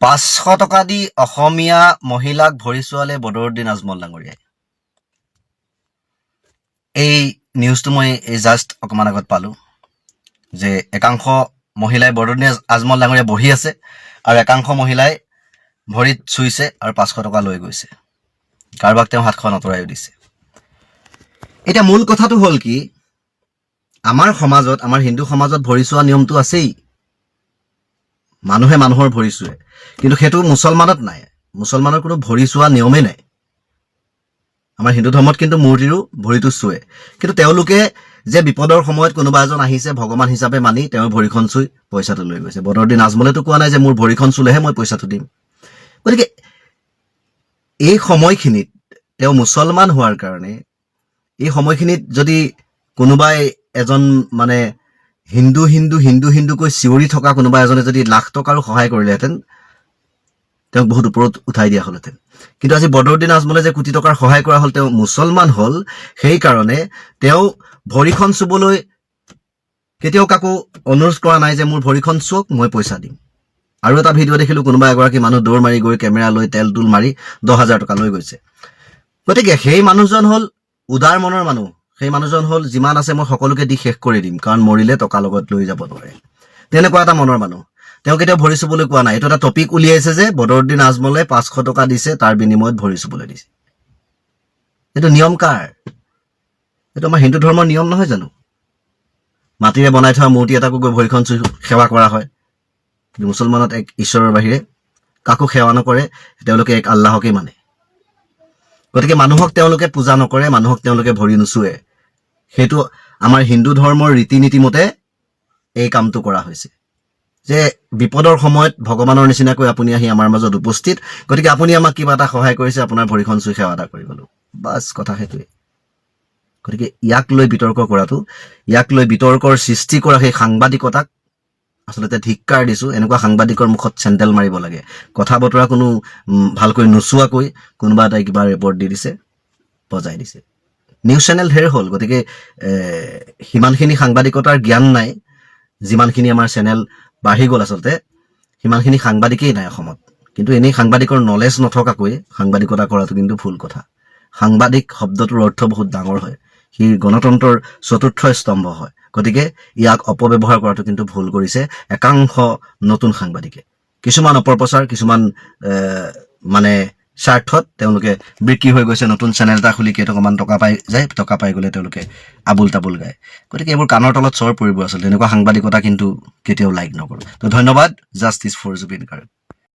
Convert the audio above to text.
500 টকা দি অসমীয়া মহিলাক ভৰি চোৱালে বদৰুদ্দিন আজমল ডাঙৰীয়াই। এই নিউজটো মই জাষ্ট অকমান আগত পালো যে একাংশ মহিলাই বদৰুদ্দিন আজমল ডাঙৰীয়া বহি আছে আৰু একাংশ মহিলাই ভৰিত চুইছে আৰু 500 টকা লৈ গৈছে। কাৰোবাক তেওঁ হাতখন আঁতৰাইও দিছে। এতিয়া মূল কথাটো হ'ল কি, আমাৰ সমাজত, আমাৰ হিন্দু সমাজত ভৰি চোৱা নিয়মটো আছেই। মানুহে মানুহৰ ভৰি চুৱে, কিন্তু সেইটো মুছলমানত নাই। মুছলমানৰ কোনো ভৰি চোৱা নিয়মেই নাই। আমাৰ হিন্দু ধৰ্মত কিন্তু মূৰ্তিৰো ভৰিটো চুৱে, কিন্তু তেওঁলোকে যে বিপদৰ সময়ত কোনোবা এজন আহিছে ভগৱান হিচাপে মানি তেওঁৰ ভৰিখন চুই পইচাটো লৈ গৈছে। বদৰুদ্দিন আজমলেতো কোৱা নাই যে মোৰ ভৰিখন চুলেহে মই পইচাটো দিম। গতিকে এই সময়খিনিত তেওঁ মুছলমান হোৱাৰ কাৰণে, এই সময়খিনিত যদি কোনোবাই এজন মানে হিন্দুকৈ চিঞৰি থকা কোনোবা এজনে যদি লাখ টকাৰো সহায় কৰিলেহেঁতেন, তেওঁক বহুত ওপৰত উঠাই দিয়া হ'লহেঁতেন। কিন্তু আজি বদৰুদ্দিন আজমলে যে কোটি টকাৰ সহায় কৰা হ'ল, তেওঁ মুছলমান হ'ল, সেইকাৰণে তেওঁ ভৰিখন চুবলৈ কেতিয়াও কাকো অনুৰোধ কৰা নাই যে মোৰ ভৰিখন চুৱক, মই পইচা দিম। আৰু এটা ভিডিঅ' দেখিলো, কোনোবা এগৰাকী মানুহ দৌৰ মাৰি গৈ কেমেৰা লৈ তেল তুল মাৰি 10,000 টকা লৈ গৈছে। গতিকে সেই মানুহজন হ'ল উদাৰ মনৰ মানুহ। সেই মানুহজন হ'ল যিমান আছে মই সকলোকে দি শেষ কৰি দিম, কাৰণ মৰিলে টকা লগত লৈ যাব নোৱাৰে, তেনেকুৱা এটা মনৰ মানুহ। তেওঁ কেতিয়াও ভৰি চুবলৈ কোৱা নাই। এইটো এটা টপিক উলিয়াইছে যে বদৰুদ্দিন আজমলে 500 টকা দিছে, তাৰ বিনিময়ত ভৰি চুবলৈ দিছে। এইটো নিয়ম কাৰ? এইটো আমাৰ হিন্দু ধৰ্মৰ নিয়ম নহয় জানো? মাটিৰে বনাই থোৱা মূৰ্তি এটাকো গৈ ভৰিখন চুই সেৱা কৰা হয়। কিন্তু মুছলমানত এক ঈশ্বৰৰ বাহিৰে কাকো সেৱা নকৰে, তেওঁলোকে এক আল্লাহকেই মানে। গতিকে মানুহক তেওঁলোকে পূজা নকৰে, মানুহক তেওঁলোকে ভৰি নুচুৱে। সেইটো আমাৰ হিন্দু ধৰ্মৰ ৰীতি নীতি মতে এই কামটো কৰা হৈছে যে বিপদৰ সময়ত ভগৱানৰ নিচিনাকৈ আপুনি আহি আমাৰ মাজত উপস্থিত, গতিকে আপুনি আমাক কিবা এটা সহায় কৰিছে, আপোনাৰ ভৰিখন চুই সেৱা এটা কৰি গ'লো, বাছ কথা সেইটোৱে। গতিকে ইয়াক লৈ বিতৰ্ক কৰাটো, ইয়াক লৈ বিতৰ্কৰ সৃষ্টি কৰা সেই সাংবাদিকতাক আচলতে ধিক্কাৰ দিছো। এনেকুৱা সাংবাদিকৰ মুখত চেণ্ডেল মাৰিব লাগে। কথা বতৰা কোনো ভালকৈ নোচোৱাকৈ কোনোবা এটাই কিবা ৰিপৰ্ট দি দিছে, বজাই দিছে। নিউজ চেনেল ঢেৰ হ'ল, গতিকে সিমানখিনি সাংবাদিকতাৰ জ্ঞান নাই। যিমানখিনি আমাৰ চেনেল বাঢ়ি গ'ল, আচলতে সিমানখিনি সাংবাদিকেই নাই অসমত। কিন্তু এনেই সাংবাদিকৰ নলেজ নথকাকৈ সাংবাদিকতা কৰাটো কিন্তু ভুল কথা। সাংবাদিক শব্দটোৰ অৰ্থ বহুত ডাঙৰ হয়, সি গণতন্ত্ৰৰ চতুৰ্থ স্তম্ভ হয়। গতিকে ইয়াক অপব্যৱহাৰ কৰাটো কিন্তু ভুল কৰিছে একাংশ নতুন সাংবাদিকে। কিছুমান অপপ্ৰচাৰ, কিছুমান মানে স্বাৰ্থত তেওঁলোকে বিক্ৰী হৈ গৈছে। নতুন চেনেল এটা খুলি কেইটকামান টকা পাই যায়, টকা পাই গ'লে তেওঁলোকে আবুল তাবুল গায়। গতিকে এইবোৰ কাণৰ তলত চৰ পৰিব। আচলতে এনেকুৱা সাংবাদিকতা কিন্তু কেতিয়াও লাইক নকৰোঁ। তো ধন্যবাদ। Justice for Zubeen Garg.